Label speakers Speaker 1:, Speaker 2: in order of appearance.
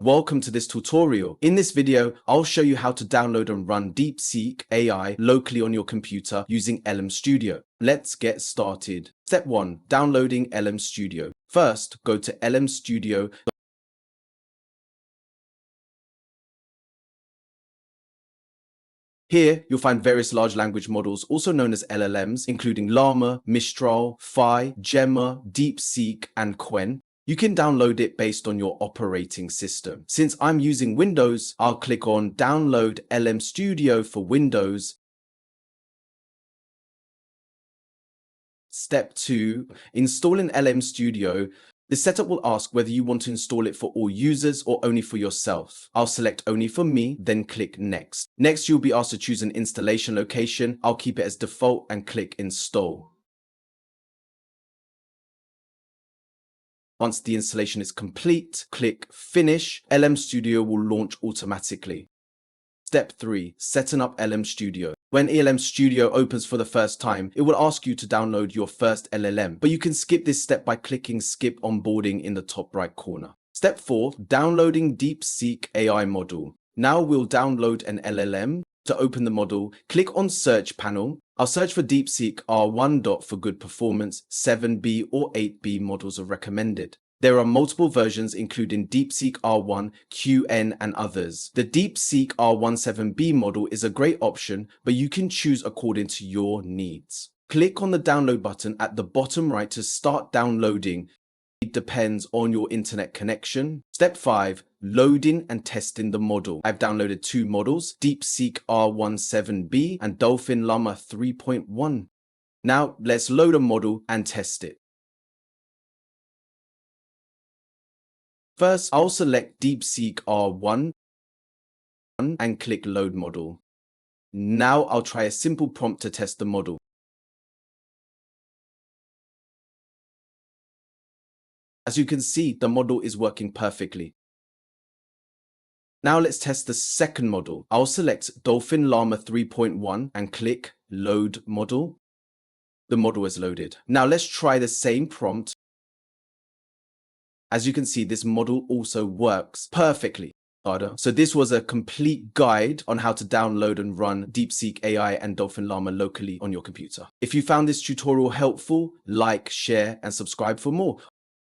Speaker 1: Welcome to this tutorial. In this video, I'll show you how to download and run DeepSeek AI locally on your computer using LM Studio. Let's get started. Step 1. Downloading LM Studio. First, go to LM Studio. Here, you'll find various large language models, also known as LLMs, including Llama, Mistral, Phi, Gemma, DeepSeek, and Qwen. You can download it based on your operating system. Since I'm using Windows, I'll click on Download LM Studio for Windows. Step 2. Installing LM Studio. The setup will ask whether you want to install it for all users or only for yourself. I'll select only for me, then click Next. Next, you'll be asked to choose an installation location. I'll keep it as default and click Install. Once the installation is complete, click Finish. LM Studio will launch automatically. Step 3. Setting up LM Studio. When LM Studio opens for the first time, it will ask you to download your first LLM, but you can skip this step by clicking Skip Onboarding in the top right corner. Step 4. Downloading DeepSeek AI model. Now we'll download an LLM. To open the model, click on Search panel. I'll search for DeepSeek R1 for good performance. 7B or 8B models are recommended. There are multiple versions including DeepSeek R1, QN, and others. The DeepSeek R17B model is a great option, but you can choose according to your needs. Click on the download button at the bottom right to start downloading. It depends on your internet connection. Step 5. Loading and testing the model. I've downloaded 2 models, DeepSeek R17B and Dolphin Llama 3.1. Now let's load a model and test it. First, I'll select DeepSeek R1 and click Load Model. Now I'll try a simple prompt to test the model. As you can see, the model is working perfectly. Now let's test the second model. I'll select Dolphin Llama 3.1 and click Load Model. The model is loaded. Now let's try the same prompt. As you can see, this model also works perfectly. So this was a complete guide on how to download and run DeepSeek AI and Dolphin Llama locally on your computer. If you found this tutorial helpful, like, share, and subscribe for more.